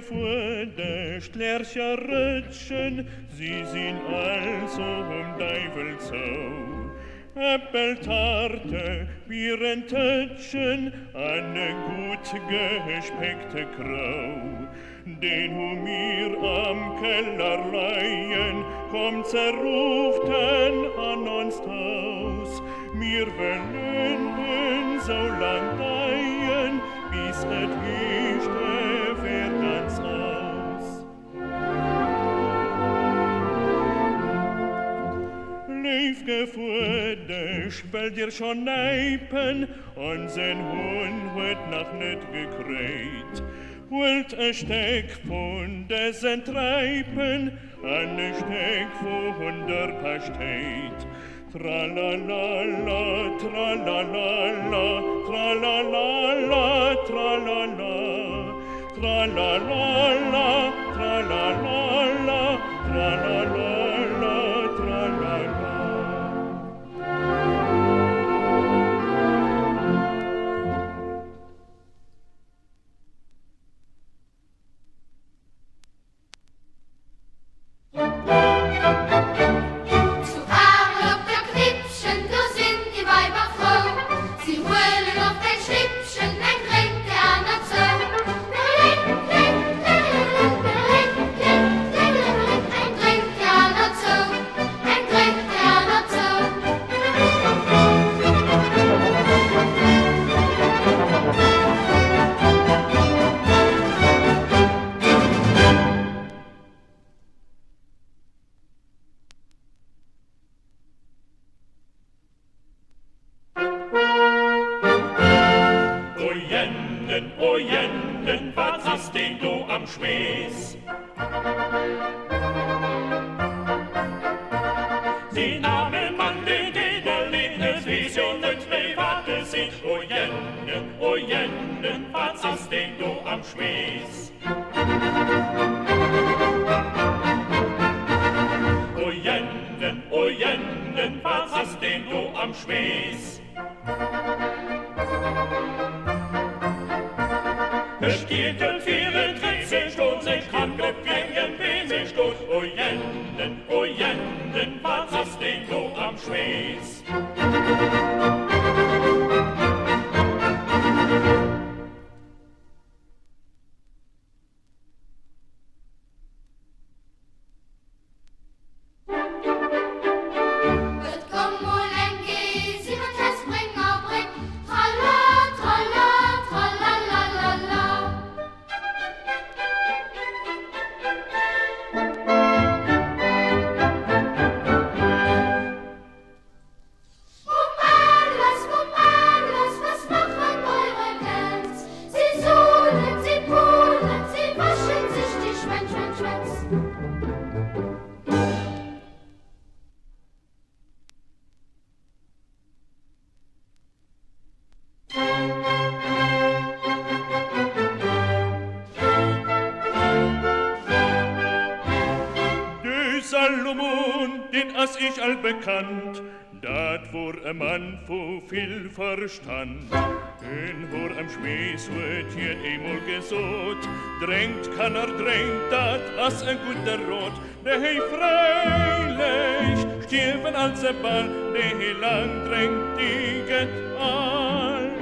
vor der Stlercher Rötchen, sie sind also Teufel so. Äppeltarte, Bierentötchen, eine gut gespeckte Krau. Den hu mir am Keller leihen, kommt zerruften an uns Haus. Wir wollen so lang deien, bis et Hüste fährt ganz aus. Leifke vor der Spelt dir schon Neipen, und sein Hund wird noch nicht gekräht. Holt ein Steck von dessen Treipen, ein Steck von der Pastät. Tralalala, tralalala, tralalala, tralala, tralalala, tralalala, tralalala, tralala. Bekannt, dat wor ein Mann vo viel Verstand. In vor am Schmäß wird hier einmal gesot, drängt kann drängt, dat as ein guter Rot. Der hei freilich, stirben als ein Ball, der hei lang drängt, die geht all.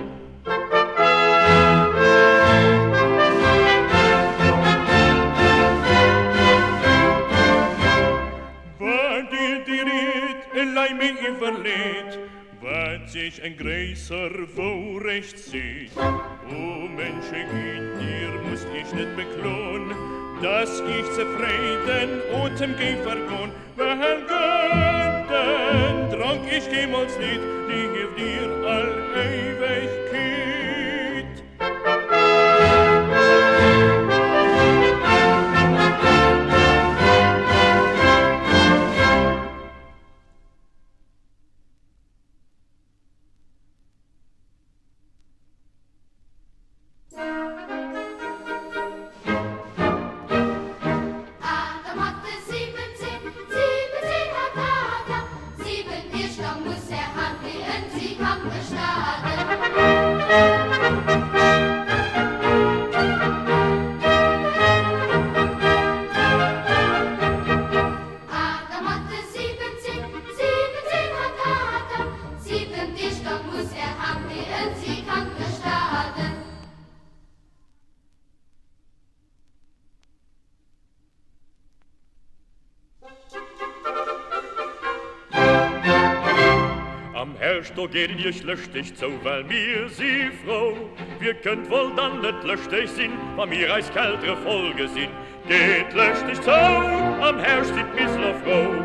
Lei mich überlädt, wat sich ein Gräser wo recht sieht. O Menschen geht dir, muss ich nicht beklohn, dass ich zufrieden Otem geh vergohn. Weil Götten trank ich jemals nicht, die gibt dir all Ewigkeit. Muss er handeln, sie kann bestaden. Erst da gehen ihr schlechtig zu, weil mir sie froh. Wir könnt wohl dann nicht löchtig sein, weil mir als kältere Folge sind. Geht löchtig zu, am Herrsch sind missler froh.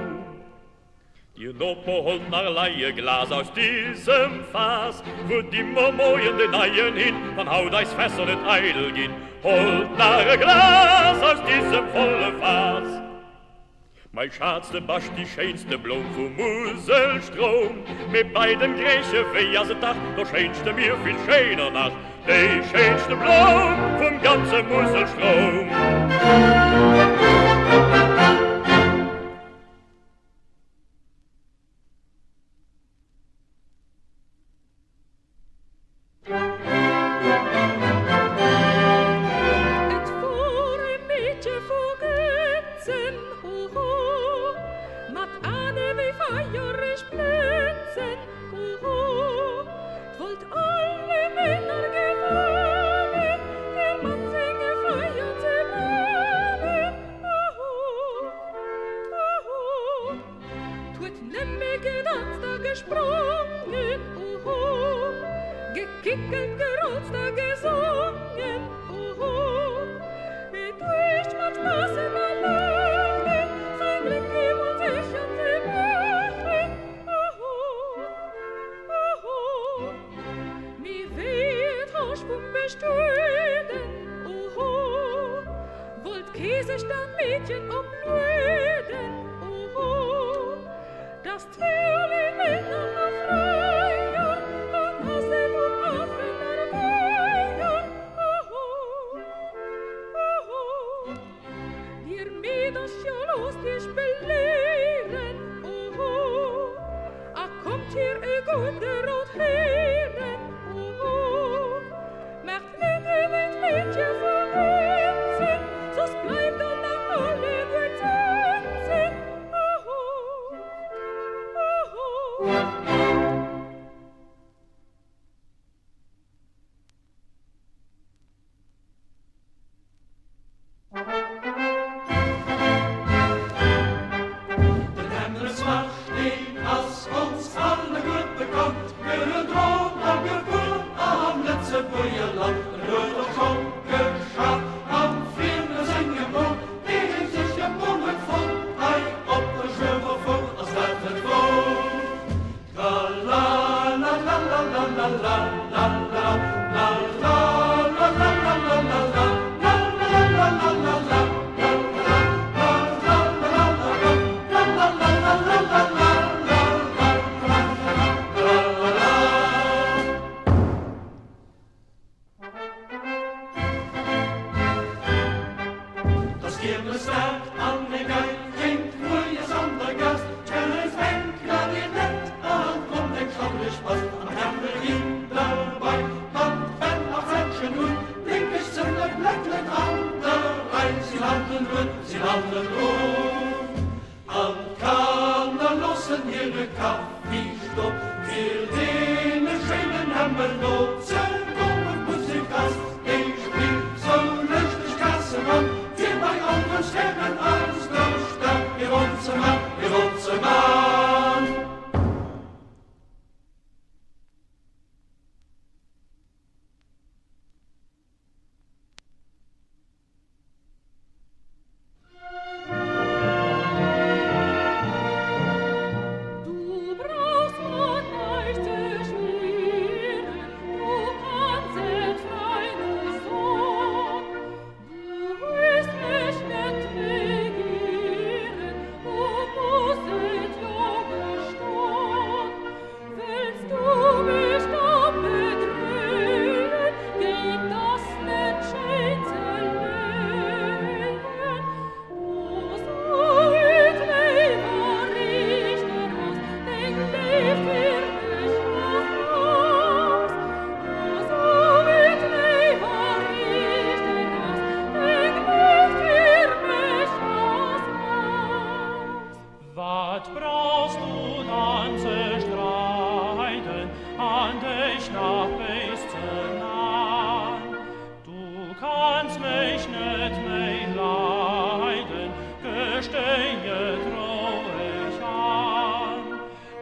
Die Nopo holt nach Leihe Glas aus diesem Fass, wo die Momoyen den Eien hin, von Haut eis Fässer nicht eidel gehen. Holt nach Glas aus diesem volle Fass. Mein Schatz, der Basch, die schönste Blom vom Muselstrom. Mit beiden Griechen weh als ein Tag, doch schönste mir viel schöner nach. Die schönste Blom vom ganzen Muselstrom.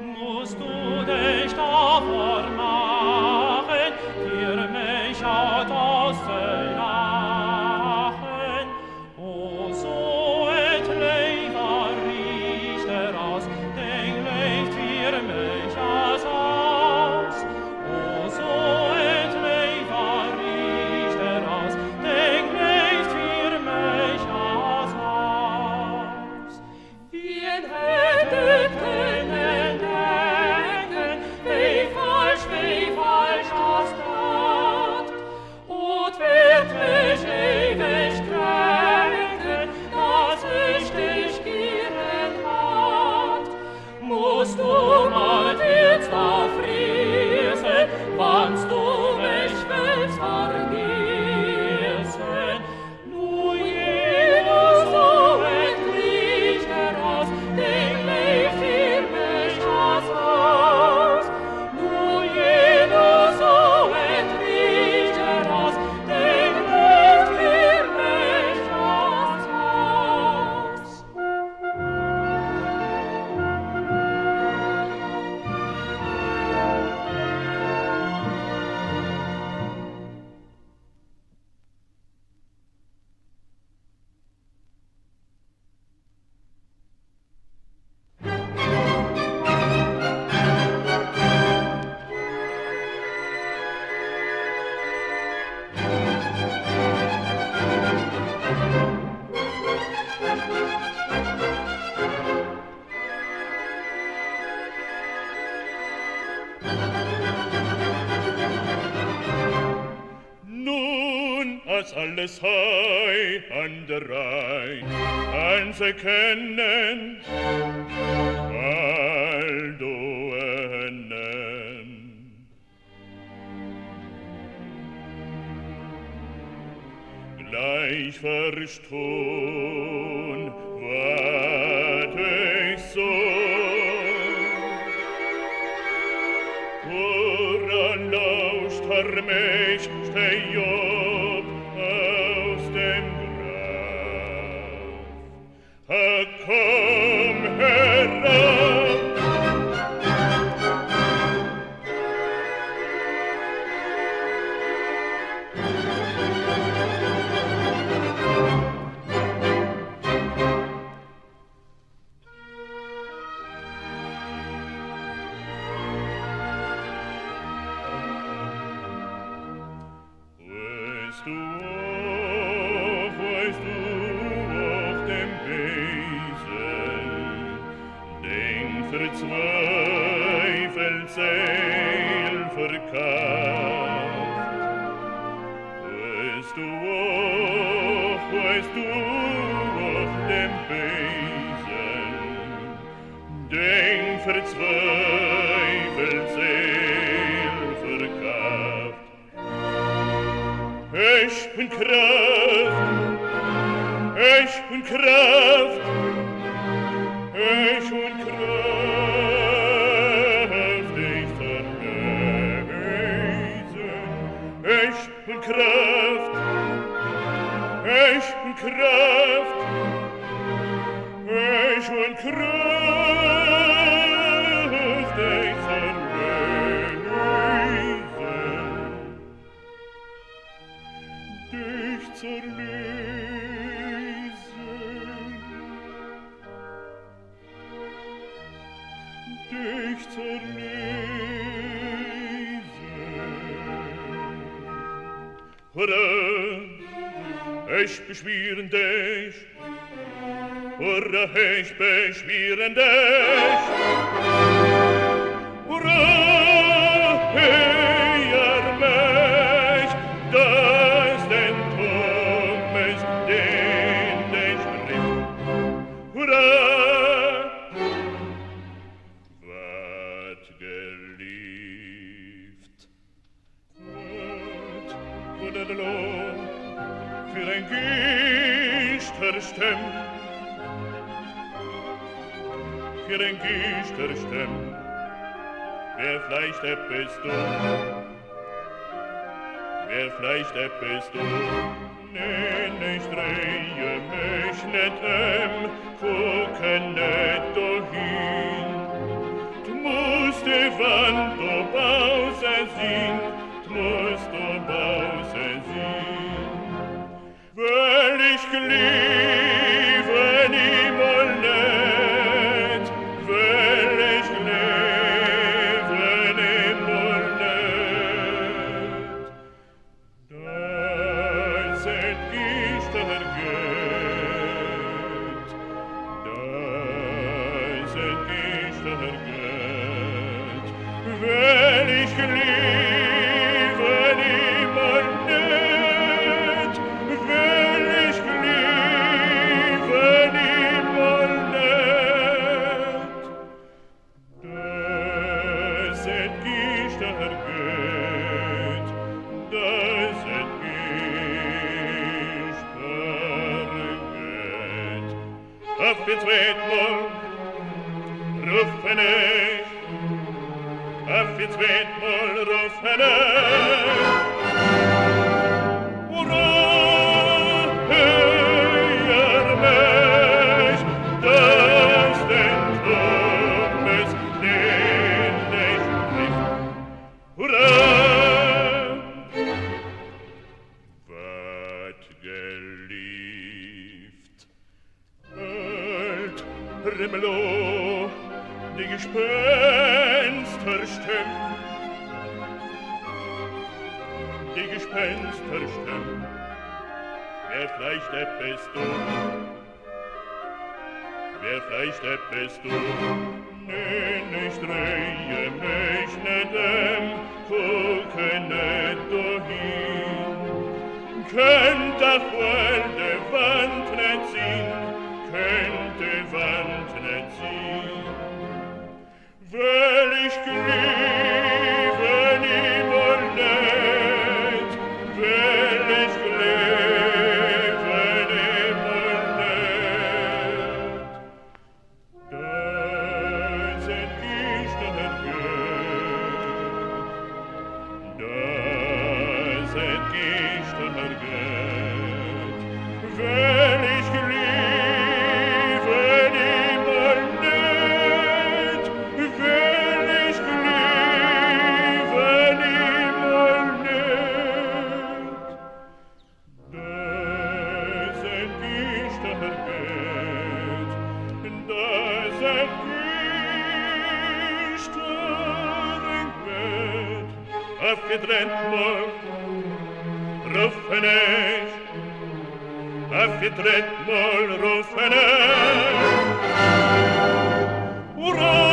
Musst du dich da alles hei an der Rhein, anzuerkennen, aldoenen. Gleich verstun, wat ich so, woran lauscht mich, steh Job aus dem Grab. Komm herab! Weißt du auf dem Besen, den verzweifelt Seil verkauft? Weißt du auf dem Besen, den verzweifelt Seil verkauft? Ich bin Kraft, ich bin Kraft, ich bin Kraft, dich verweisen. Ich bin Kraft, ich bin Kraft, ich bin Kraft, dich zerlesen. Dich zerlesen, dich zerlesen. Hurra, ich beschwören dich, hurra, ich beschwören dich, hurra, heir mich, das den Thomas, den dich rief. Hurra! Wat geliebt, wat der Lohn für ein Gisterstimm, für ein Gisterstimm, wer vielleicht bist du, wer vielleicht bist du, nein, ich drehe mich nicht gucke nicht dahin. Du musst die Wand draußen sehen, du musst draußen sehen. Weil ich liebe niemand nicht, weil ich liebe niemand nicht. Da sind Gister geht, da sind Gister geht, weil ich liebe niemand nicht, weil ich liebe niemand nicht. Da sind Gister geht, da sind Gister geht. Auf den Zweitmal rufen ich, auf den Zweitmal rufen ich. Hurra, heir mich, das den Thomas, den dich rief. Hurra! Wat geliebt, alt Rimmelo, die Gespensterstimm, die Gespensterstimm, wer vielleicht bist du, wer vielleicht bist du, nein, ich drehe mich nicht gucke nicht dahin, könnt ach wohl de Wand net ziehen, könnt de Wand net ziehen. Will ich leben immer net, will ich leben immer net. Da sind Gisten ergöt, da sind Gisten ergöt, will ich leben immer net, will ich leben immer net. Da sind Gisten ergöt, da sind Gisten ergöt. Aufgetrennt mal, rufen ich, aufgetrennt mal, rufen ich. Hurra!